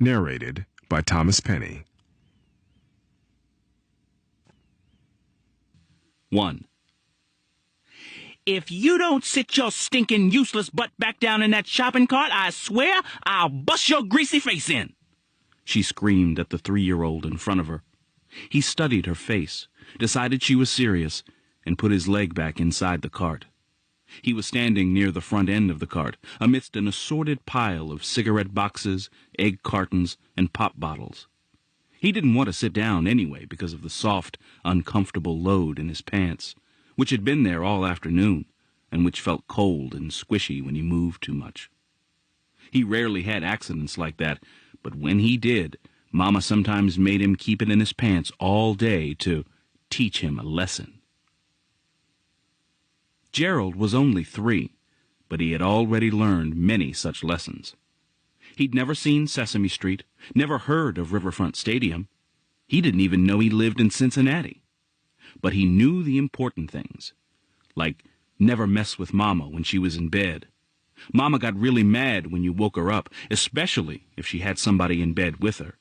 Narrated by Thomas Penny. 1. If you don't sit your stinking useless butt back down in that shopping cart, I swear I'll bust your greasy face in, she screamed at the 3-year-old in front of her. He studied her face, decided she was serious, and put his leg back inside the cart. He was standing near the front end of the cart, amidst an assorted pile of cigarette boxes, egg cartons, and pop bottles. He didn't want to sit down anyway because of the soft, uncomfortable load in his pants, which had been there all afternoon, and which felt cold and squishy when he moved too much. He rarely had accidents like that, but when he did, Mama sometimes made him keep it in his pants all day to teach him a lesson. Gerald was only 3, but he had already learned many such lessons. He'd never seen Sesame Street, never heard of Riverfront Stadium. He didn't even know he lived in Cincinnati. But he knew the important things, like never mess with Mama when she was in bed. Mama got really mad when you woke her up, especially if she had somebody in bed with her.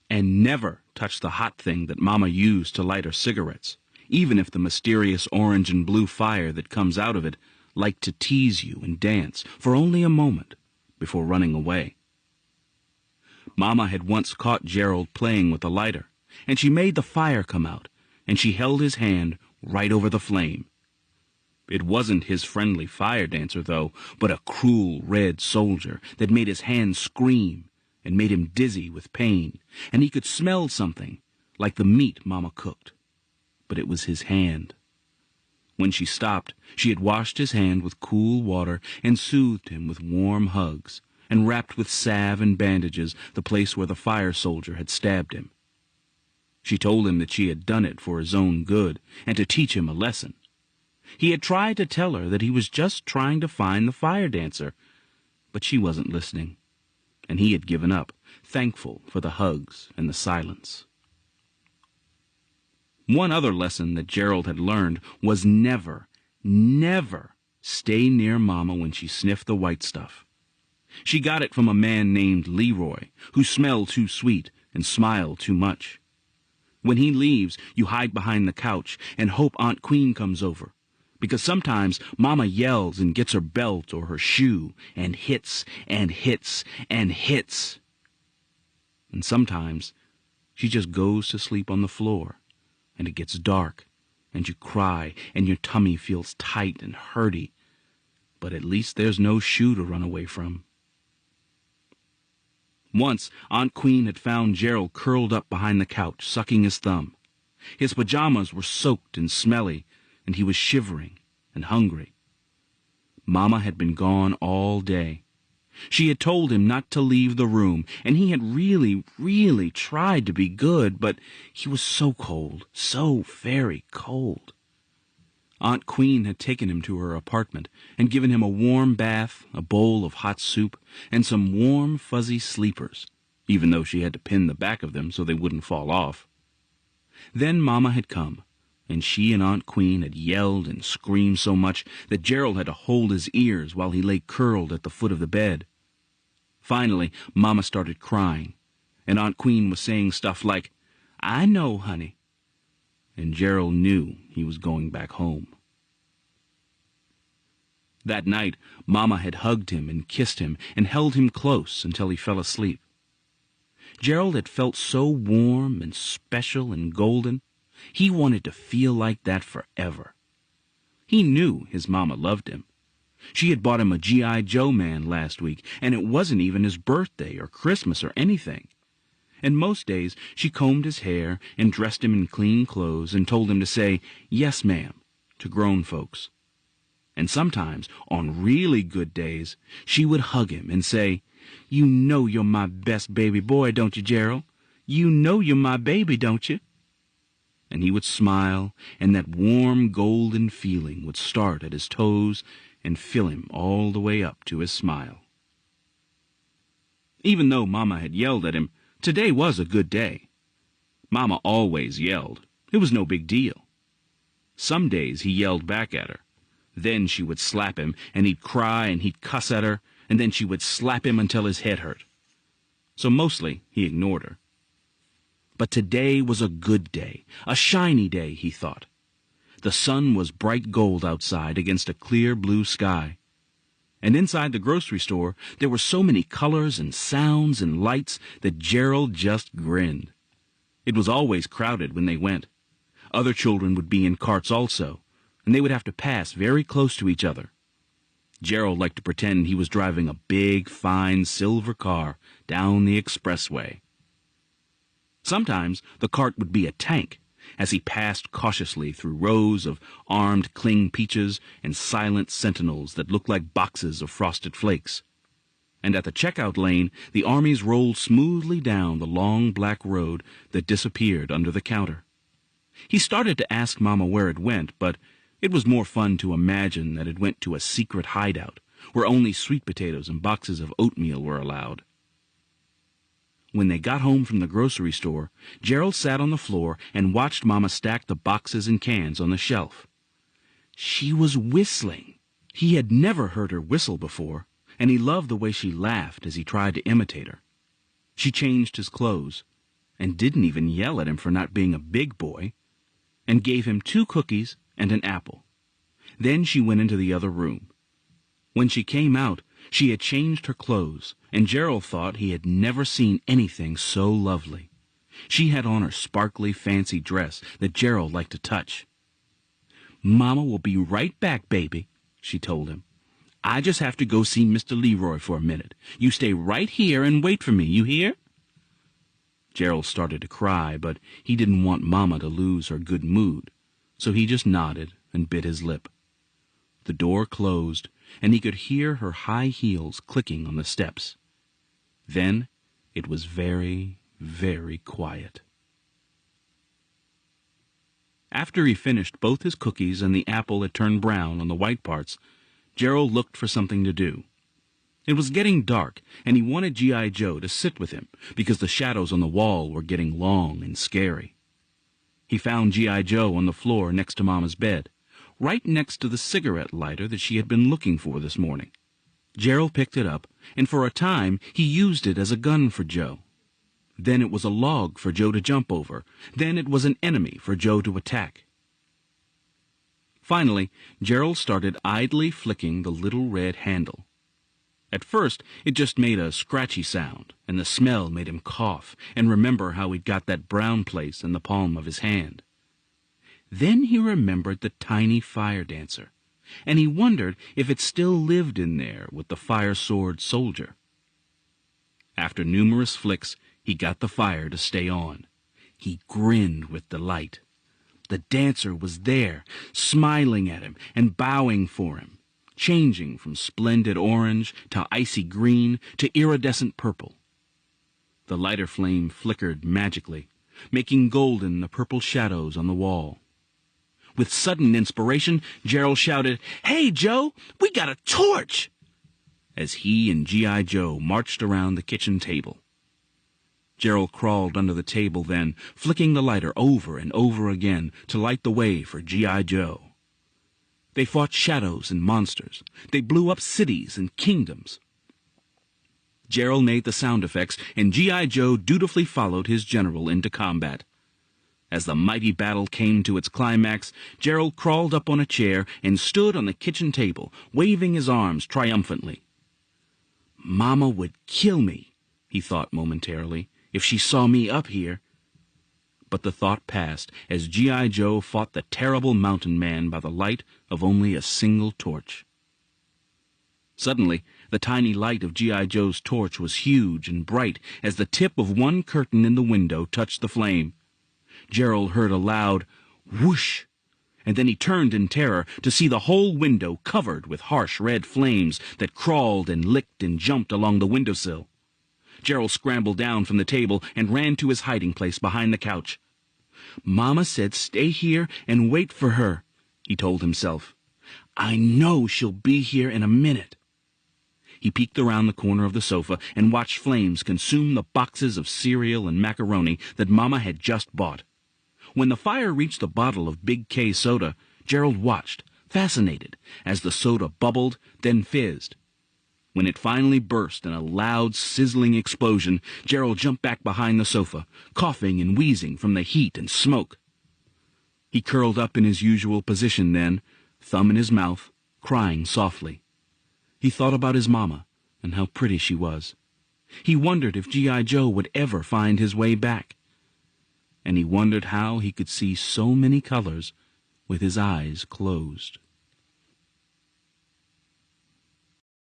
And never touch the hot thing that Mama used to light her cigarettes, even if the mysterious orange and blue fire that comes out of it liked to tease you and dance for only a moment before running away. Mama had once caught Gerald playing with a lighter, and she made the fire come out, and she held his hand right over the flame. It wasn't his friendly fire dancer, though, but a cruel red soldier that made his hand scream and made him dizzy with pain, and he could smell something like the meat Mama cooked. But it was his hand. When she stopped, she had washed his hand with cool water and soothed him with warm hugs, and wrapped with salve and bandages the place where the fire soldier had stabbed him. She told him that she had done it for his own good and to teach him a lesson. He had tried to tell her that he was just trying to find the fire dancer, but she wasn't listening, and he had given up, thankful for the hugs and the silence. One other lesson that Gerald had learned was never, never stay near Mama when she sniffed the white stuff. She got it from a man named Leroy, who smelled too sweet and smiled too much. When he leaves, you hide behind the couch and hope Aunt Queen comes over, because sometimes Mama yells and gets her belt or her shoe and hits and hits and hits. And sometimes she just goes to sleep on the floor, and it gets dark, and you cry, and your tummy feels tight and hurty, but at least there's no shoe to run away from. Once, Aunt Queen had found Gerald curled up behind the couch, sucking his thumb. His pajamas were soaked and smelly, and he was shivering and hungry. Mama had been gone all day. She had told him not to leave the room, and he had really, really tried to be good, but he was so cold, so very cold. Aunt Queen had taken him to her apartment and given him a warm bath, a bowl of hot soup, and some warm, fuzzy sleepers, even though she had to pin the back of them so they wouldn't fall off. Then Mama had come, and she and Aunt Queen had yelled and screamed so much that Gerald had to hold his ears while he lay curled at the foot of the bed. Finally, Mama started crying, and Aunt Queen was saying stuff like, "I know, honey," and Gerald knew he was going back home. That night, Mama had hugged him and kissed him and held him close until he fell asleep. Gerald had felt so warm and special and golden. He wanted to feel like that forever. He knew his Mama loved him. She had bought him a G.I. Joe man last week, and it wasn't even his birthday or Christmas or anything. And most days she combed his hair and dressed him in clean clothes and told him to say, "Yes, ma'am," to grown folks. And sometimes, on really good days, she would hug him and say, "You know you're my best baby boy, don't you, Gerald? You know you're my baby, don't you?" And he would smile, and that warm golden feeling would start at his toes and fill him all the way up to his smile. Even though Mama had yelled at him, today was a good day. Mama always yelled. It was no big deal. Some days he yelled back at her. Then she would slap him, and he'd cry and he'd cuss at her, and then she would slap him until his head hurt. so mostly he ignored her. But today was a good day, a shiny day, he thought. The sun was bright gold outside against a clear blue sky. And inside the grocery store, there were so many colors and sounds and lights that Gerald just grinned. It was always crowded when they went. Other children would be in carts also, and they would have to pass very close to each other. Gerald liked to pretend he was driving a big, fine silver car down the expressway. Sometimes the cart would be a tank, as he passed cautiously through rows of armed cling peaches and silent sentinels that looked like boxes of frosted flakes. And at the checkout lane, the armies rolled smoothly down the long black road that disappeared under the counter. He started to ask Mama where it went, but it was more fun to imagine that it went to a secret hideout, where only sweet potatoes and boxes of oatmeal were allowed. When they got home from the grocery store, Gerald sat on the floor and watched Mama stack the boxes and cans on the shelf. She was whistling. He had never heard her whistle before, and he loved the way she laughed as he tried to imitate her. She changed his clothes, and didn't even yell at him for not being a big boy, and gave him 2 cookies and an apple. Then she went into the other room. When she came out, she had changed her clothes, and Gerald thought he had never seen anything so lovely. She had on her sparkly, fancy dress that Gerald liked to touch. "Mama will be right back, baby," she told him. "I just have to go see Mr. Leroy for a minute. You stay right here and wait for me, you hear?" Gerald started to cry, but he didn't want Mama to lose her good mood, so he just nodded and bit his lip. The door closed, and he could hear her high heels clicking on the steps. Then it was very, very quiet. After he finished both his cookies and the apple had turned brown on the white parts, Gerald looked for something to do. It was getting dark, and he wanted G.I. Joe to sit with him, because the shadows on the wall were getting long and scary. He found G.I. Joe on the floor next to Mama's bed, right next to the cigarette lighter that she had been looking for this morning. Gerald picked it up, and for a time he used it as a gun for Joe. Then it was a log for Joe to jump over. Then it was an enemy for Joe to attack. Finally, Gerald started idly flicking the little red handle. At first, it just made a scratchy sound, and the smell made him cough and remember how he'd got that brown place in the palm of his hand. Then he remembered the tiny fire dancer, and he wondered if it still lived in there with the fire-sword soldier. After numerous flicks, he got the fire to stay on. He grinned with delight. The dancer was there, smiling at him and bowing for him, changing from splendid orange to icy green to iridescent purple. The lighter flame flickered magically, making golden the purple shadows on the wall. With sudden inspiration, Gerald shouted, "Hey, Joe, we got a torch!" as he and G.I. Joe marched around the kitchen table. Gerald crawled under the table then, flicking the lighter over and over again to light the way for G.I. Joe. They fought shadows and monsters. They blew up cities and kingdoms. Gerald made the sound effects, and G.I. Joe dutifully followed his general into combat. As the mighty battle came to its climax, Gerald crawled up on a chair and stood on the kitchen table, waving his arms triumphantly. "Mama would kill me," he thought momentarily, "if she saw me up here." But the thought passed as G.I. Joe fought the terrible mountain man by the light of only a single torch. Suddenly, the tiny light of G.I. Joe's torch was huge and bright as the tip of one curtain in the window touched the flame. Gerald heard a loud whoosh, and then he turned in terror to see the whole window covered with harsh red flames that crawled and licked and jumped along the windowsill. Gerald scrambled down from the table and ran to his hiding place behind the couch. "Mama said stay here and wait for her," he told himself. "I know she'll be here in a minute." He peeked around the corner of the sofa and watched flames consume the boxes of cereal and macaroni that Mama had just bought. When the fire reached the bottle of Big K soda, Gerald watched, fascinated, as the soda bubbled, then fizzed. When it finally burst in a loud, sizzling explosion, Gerald jumped back behind the sofa, coughing and wheezing from the heat and smoke. He curled up in his usual position then, thumb in his mouth, crying softly. He thought about his mama and how pretty she was. He wondered if G.I. Joe would ever find his way back. And he wondered how he could see so many colors with his eyes closed.